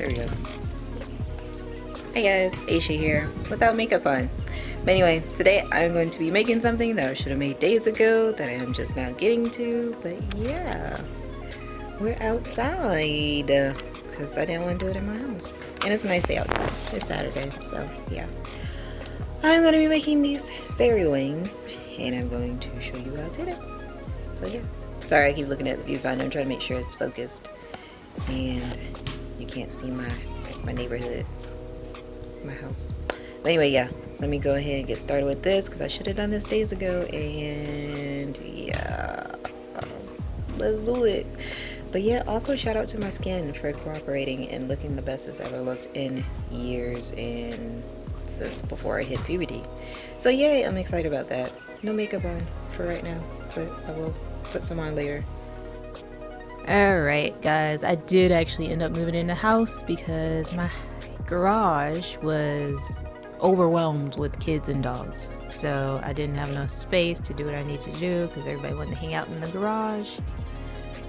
There we go. Hey guys, Aisha here, without makeup on. But anyway, today I'm going to be making something that I should have made days ago that I am just now getting to. But yeah, we're outside because I didn't want to do it in my house. And it's a nice day outside. It's Saturday, so yeah. I'm going to be making these fairy wings and I'm going to show you how to do it. So yeah. Sorry, I keep looking at the viewfinder. I'm trying to make sure it's focused. And you can't see my neighborhood, my house. But anyway, yeah, let me go ahead and get started with this because I should have done this days ago. And yeah, let's do it. But yeah, also shout out to my skin for cooperating and looking the best it's ever looked in years and since before I hit puberty. So yay, I'm excited about that. No makeup on for right now, but I will put some on later. Alright guys, I did actually end up moving in the house because my garage was overwhelmed with kids and dogs. So I didn't have enough space to do what I need to do because everybody wanted to hang out in the garage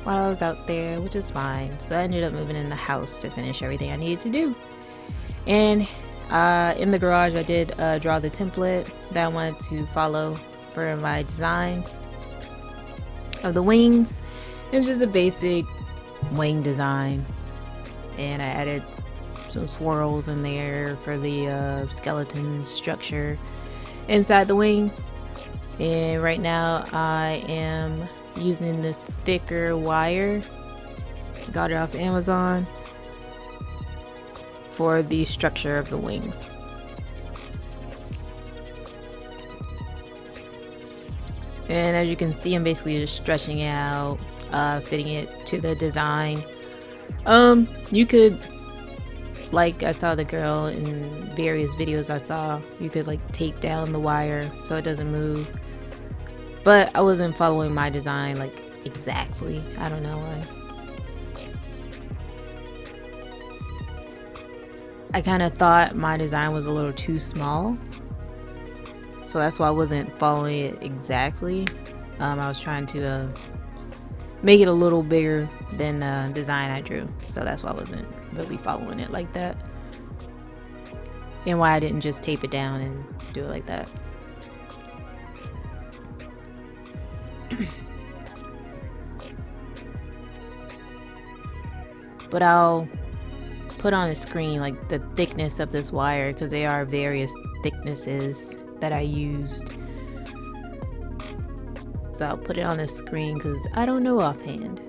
while I was out there, which is fine. So I ended up moving in the house to finish everything I needed to do. And in the garage I did draw the template that I wanted to follow for my design of the wings. It was just a basic wing design, and I added some swirls in there for the skeleton structure inside the wings. And right now I am using this thicker wire, got it off Amazon, for the structure of the wings. And as you can see, I'm basically just stretching it out, fitting it to the design. You could, like I saw the girl in various videos I saw, you could like tape down the wire so it doesn't move. But I wasn't following my design like exactly. I don't know why. I kind of thought my design was a little too small. So that's why I wasn't following it exactly. I was trying to make it a little bigger than the design I drew. So that's why I wasn't really following it like that. And why I didn't just tape it down and do it like that. But I'll put on a screen like the thickness of this wire because there are various thicknesses that I used. So I'll put it on the screen because I don't know offhand.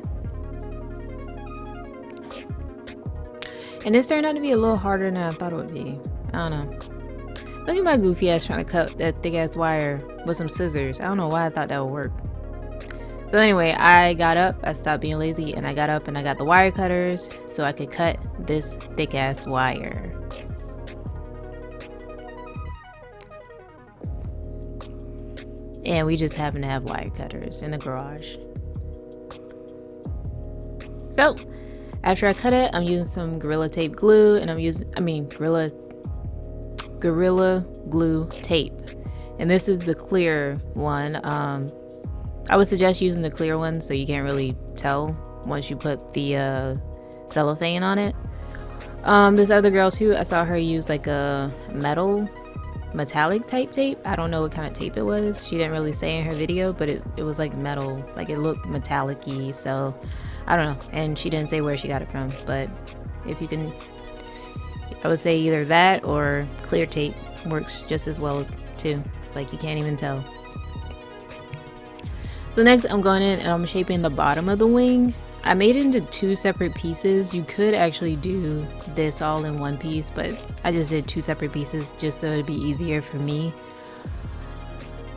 And this turned out to be a little harder than I thought it would be. I don't know. Look at my goofy ass trying to cut that thick ass wire with some scissors. I don't know why I thought that would work. So anyway, I got up, I stopped being lazy, and I got up and I got the wire cutters so I could cut this thick ass wire. And we just happen to have wire cutters in the garage. So after I cut it, I'm using some Gorilla Tape glue, and Gorilla Glue tape. And this is the clear one. I would suggest using the clear one so you can't really tell once you put the cellophane on it. This other girl too, I saw her use like a metallic type tape. I don't know what kind of tape it was. She didn't really say in her video, but it was like metal, like it looked metallic-y, so I don't know. And she didn't say where she got it from, but if you can, I would say either that or clear tape works just as well too. Like you can't even tell. So next I'm going in and I'm shaping the bottom of the wing. I made it into two separate pieces. You could actually do this all in one piece, but I just did two separate pieces just so it'd be easier for me.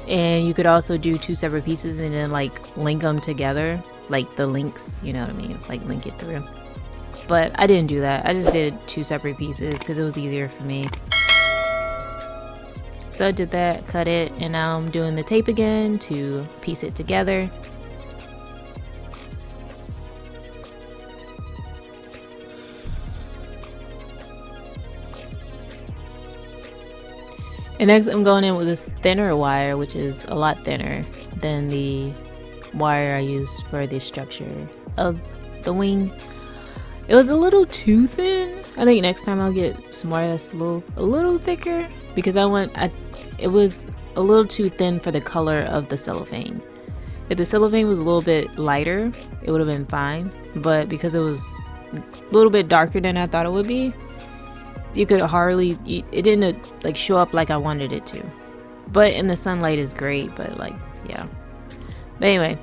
And you could also do two separate pieces and then like link them together, like the links, you know what I mean, like link it through. But I didn't do that. I just did two separate pieces because it was easier for me. So I did that, cut it, and now I'm doing the tape again to piece it together. And next I'm going in with this thinner wire, which is a lot thinner than the wire I used for the structure of the wing. It was a little too thin. I think next time I'll get some wire that's a little thicker, because it was a little too thin for the color of the cellophane. If the cellophane was a little bit lighter, it would have been fine, but because it was a little bit darker than I thought it would be, you could hardly, it didn't like show up like I wanted it to. But in the sunlight is great, but like, yeah. But anyway,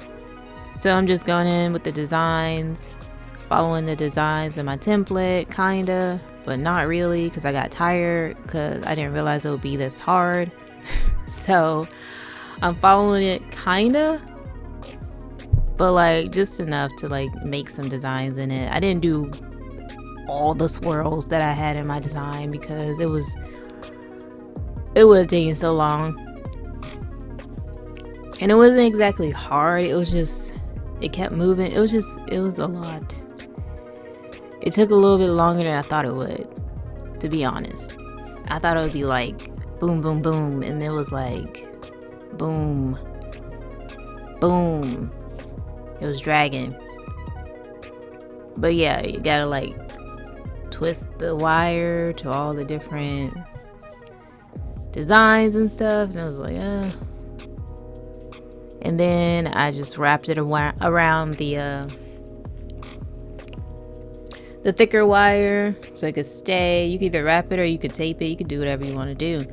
so I'm just going in with the designs, following the designs in my template, kinda, but not really, because I got tired, because I didn't realize it would be this hard. So I'm following it kinda, but like just enough to like make some designs in it. I didn't do all the swirls that I had in my design because it would have taken so long, and it wasn't exactly hard. It was just, it kept moving. It was a lot. It took a little bit longer than I thought it would, to be honest. I thought it would be like boom, boom, boom, and it was like boom, boom. It was dragging. But yeah, you gotta like twist the wire to all the different designs and stuff, and I was like, And then I just wrapped it around the thicker wire so it could stay. You could either wrap it or you could tape it. You could do whatever you want to do.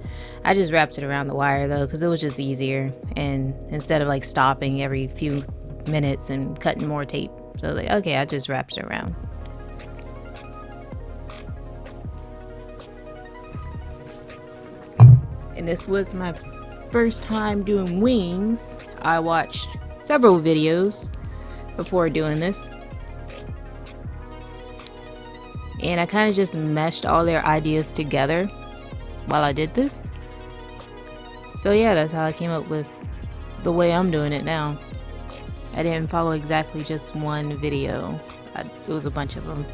I just wrapped it around the wire though, because it was just easier, and instead of like stopping every few minutes and cutting more tape. So I was like, okay, I just wrapped it around. And this was my first time doing wings. I watched several videos before doing this, and I kind of just meshed all their ideas together while I did this. So yeah, that's how I came up with the way I'm doing it now. I didn't follow exactly just one video. It was a bunch of them.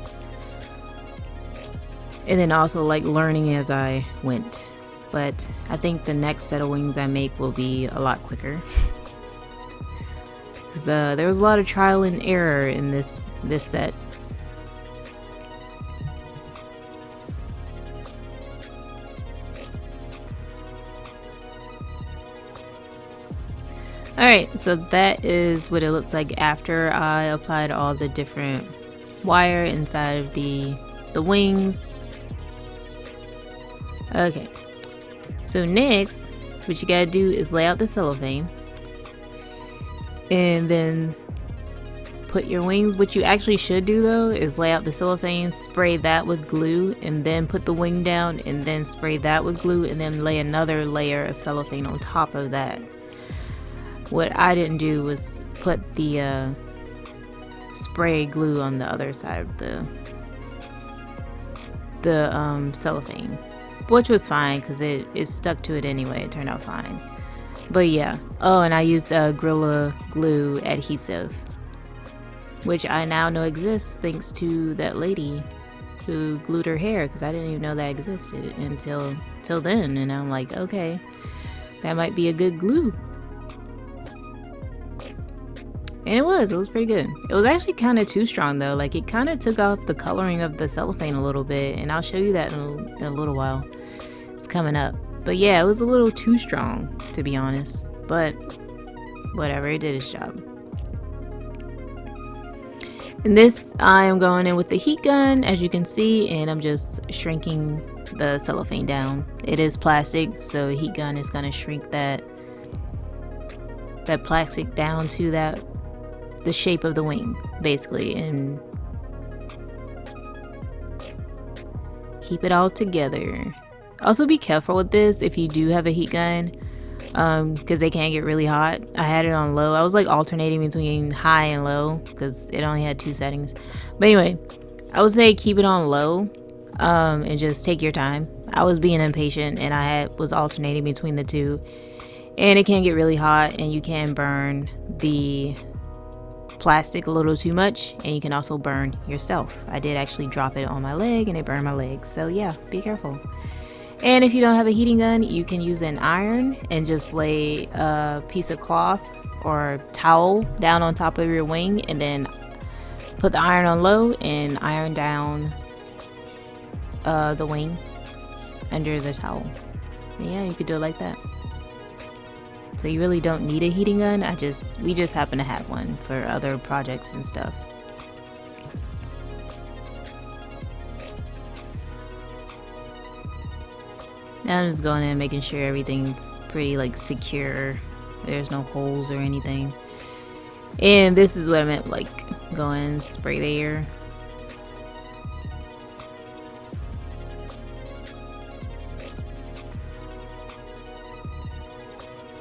And then also like learning as I went. But I think the next set of wings I make will be a lot quicker. Because there was a lot of trial and error in this set. Alright, so that is what it looks like after I applied all the different wire inside of the wings. Okay, so next what you gotta do is lay out the cellophane and then put your wings. What you actually should do though is lay out the cellophane, spray that with glue, and then put the wing down and then spray that with glue, and then lay another layer of cellophane on top of that. What I didn't do was put the spray glue on the other side of the cellophane, which was fine because it stuck to it anyway. It turned out fine. But yeah. Oh, and I used Gorilla Glue adhesive, which I now know exists thanks to that lady who glued her hair, because I didn't even know that existed until then. And I'm like, okay, that might be a good glue. And it was pretty good. It was actually kind of too strong though. Like it kind of took off the coloring of the cellophane a little bit, and I'll show you that in a little while. It's coming up. But yeah, it was a little too strong, to be honest. But whatever, it did its job. And this, I am going in with the heat gun, as you can see, and I'm just shrinking the cellophane down. It is plastic, so the heat gun is going to shrink that plastic down to the shape of the wing, basically, and keep it all together. Also be careful with this if you do have a heat gun, because they can get really hot. I had it on low. I was like alternating between high and low because it only had 2 settings. But anyway, I would say keep it on low, and just take your time. I was being impatient and I was alternating between the two, and it can get really hot and you can burn the plastic a little too much, and you can also burn yourself. I did actually drop it on my leg and it burned my leg, so yeah, be careful. And if you don't have a heating gun, you can use an iron and just lay a piece of cloth or towel down on top of your wing, and then put the iron on low and iron down the wing under the towel. And yeah, you could do it like that. So you really don't need a heating gun. We just happen to have one for other projects and stuff. Now I'm just going in and making sure everything's pretty like secure. There's no holes or anything. And this is what I meant, like go in, spray the air.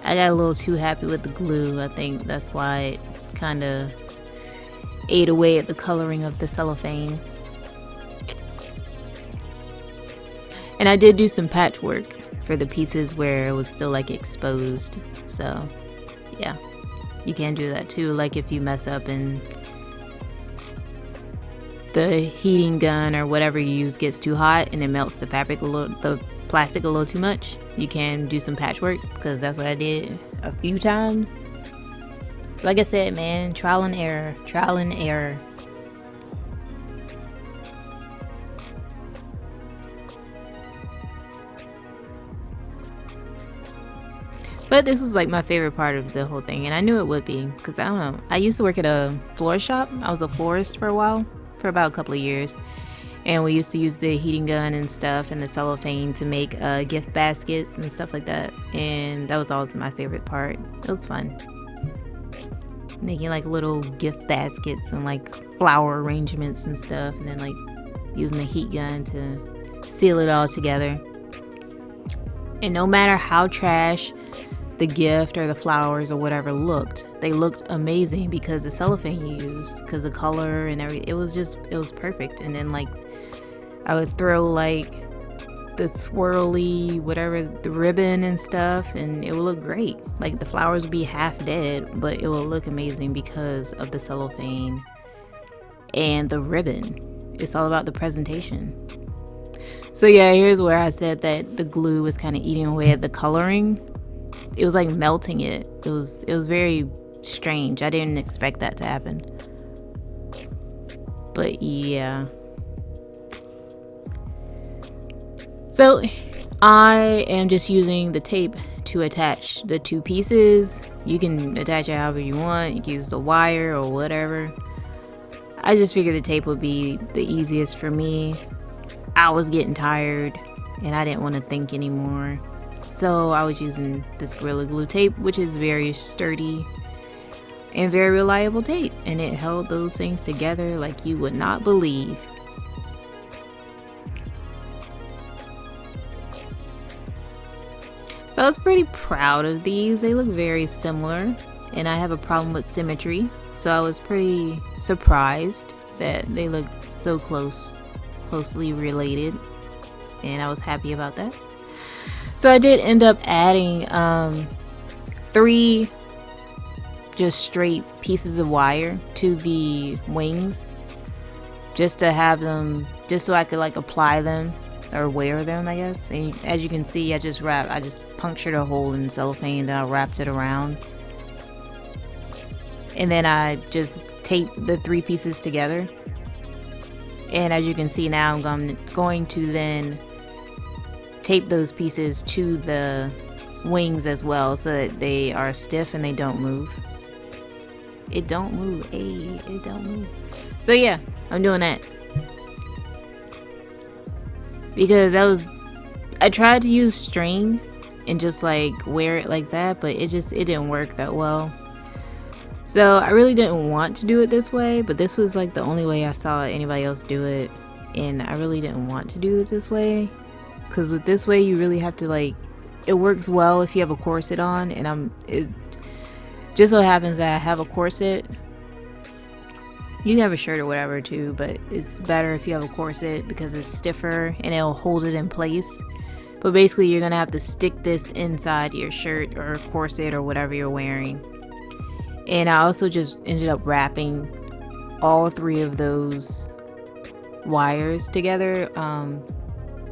I got a little too happy with the glue. I think that's why it kind of ate away at the coloring of the cellophane. And I did do some patchwork for the pieces where it was still like exposed. So yeah, you can do that too. Like if you mess up and the heating gun or whatever you use gets too hot and it melts the fabric the plastic a little too much, you can do some patchwork, because that's what I did a few times. Like I said, man, trial and error, trial and error. But this was like my favorite part of the whole thing, and I knew it would be, because I don't know, I used to work at a floor shop. I was a florist for a while, for about a couple of years. And we used to use the heating gun and stuff and the cellophane to make gift baskets and stuff like that. And that was always my favorite part. It was fun. Making like little gift baskets and like flower arrangements and stuff. And then like using the heat gun to seal it all together. And no matter how trash the gift or the flowers or whatever looked, they looked amazing because the cellophane you used, because the color and everything, it was perfect. And then like I would throw like the swirly whatever, the ribbon and stuff, and it would look great. Like the flowers would be half dead, but it will look amazing because of the cellophane and the ribbon. It's all about the presentation. So yeah, here's where I said that the glue was kind of eating away at the coloring. It was like melting it. It was very strange. I didn't expect that to happen. But yeah. So I am just using the tape to attach the two pieces. You can attach it however you want. You can use the wire or whatever. I just figured the tape would be the easiest for me. I was getting tired and I didn't want to think anymore. So I was using this Gorilla Glue tape, which is very sturdy and very reliable tape. And it held those things together like you would not believe. So I was pretty proud of these. They look very similar, and I have a problem with symmetry. So I was pretty surprised that they look so closely related, and I was happy about that. So I did end up adding 3 just straight pieces of wire to the wings, just to have them, just so I could like apply them or wear them, I guess. And as you can see, I just punctured a hole in the cellophane, then I wrapped it around, and then I just taped the 3 pieces together. And as you can see now, I'm going to then tape those pieces to the wings as well, so that they are stiff and they don't move. It don't move. It don't move. So yeah, I'm doing that. Because I tried to use string and just like wear it like that, but it didn't work that well. So I really didn't want to do it this way, but this was like the only way I saw anybody else do it, and I really didn't want to do it this way, because with this way you really have to like, it works well if you have a corset on, and it just so happens that I have a corset. You can have a shirt or whatever too, but it's better if you have a corset because it's stiffer and it'll hold it in place. But basically you're gonna have to stick this inside your shirt or corset or whatever you're wearing. And I also just ended up wrapping all 3 of those wires together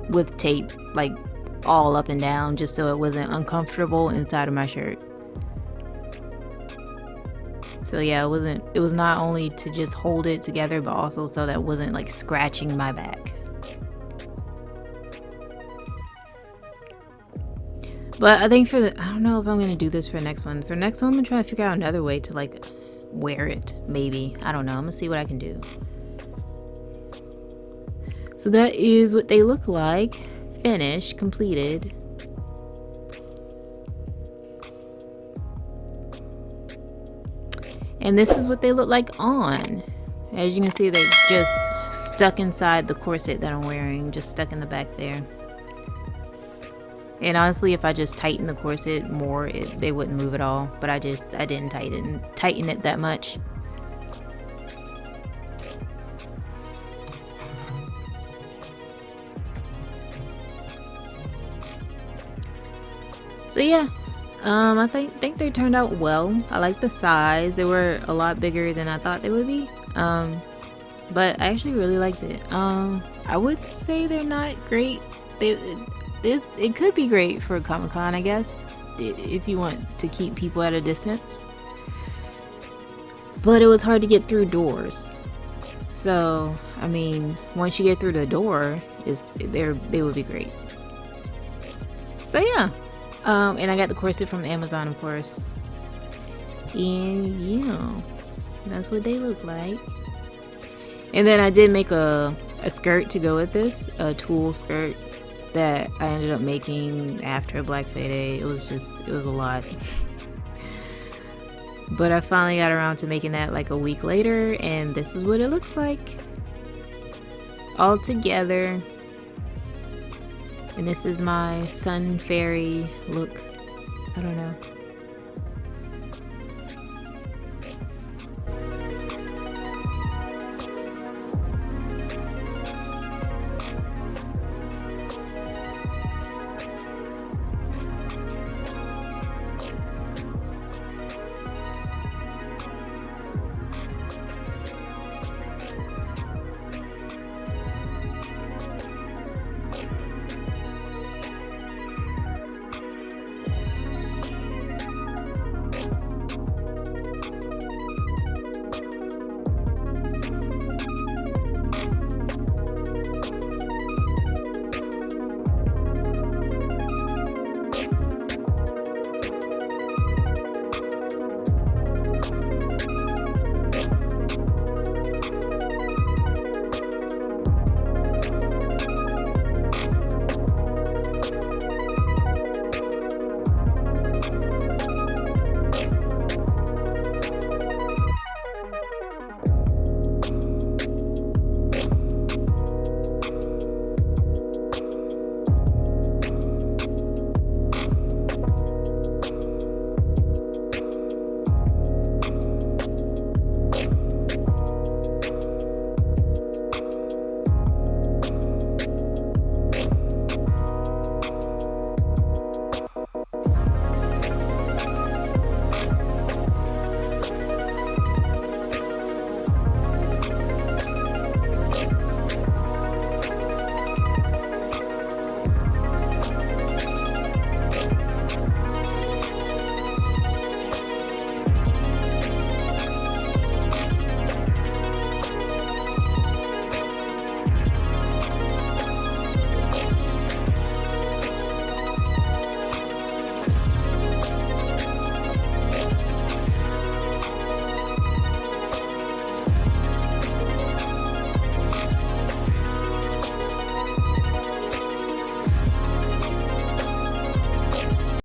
with tape, like all up and down, just so it wasn't uncomfortable inside of my shirt. So yeah, it was not only to just hold it together, but also so that it wasn't like scratching my back. But I think I don't know if I'm gonna do this for the next one. For the next one, I'm gonna try to figure out another way to like wear it, maybe. I don't know. I'm gonna see what I can do. So that is what they look like. Finished, completed. And this is what they look like on. As you can see, they just stuck inside the corset that I'm wearing, just stuck in the back there. And honestly, if I just tighten the corset more, they wouldn't move at all. But I didn't tighten it that much. So yeah, I think they turned out well. I like the size. They were a lot bigger than I thought they would be. But I actually really liked it. I would say they're not great. It could be great for Comic-Con, I guess, if you want to keep people at a distance. But it was hard to get through doors. So, I mean, once you get through the door, they would be great. So yeah. And I got the corset from Amazon, of course. And yeah, that's what they look like. And then I did make a skirt to go with this, a tulle skirt that I ended up making after Black Friday. It was a lot. But I finally got around to making that like a week later, and this is what it looks like. All together. And this is my sun fairy look. I don't know.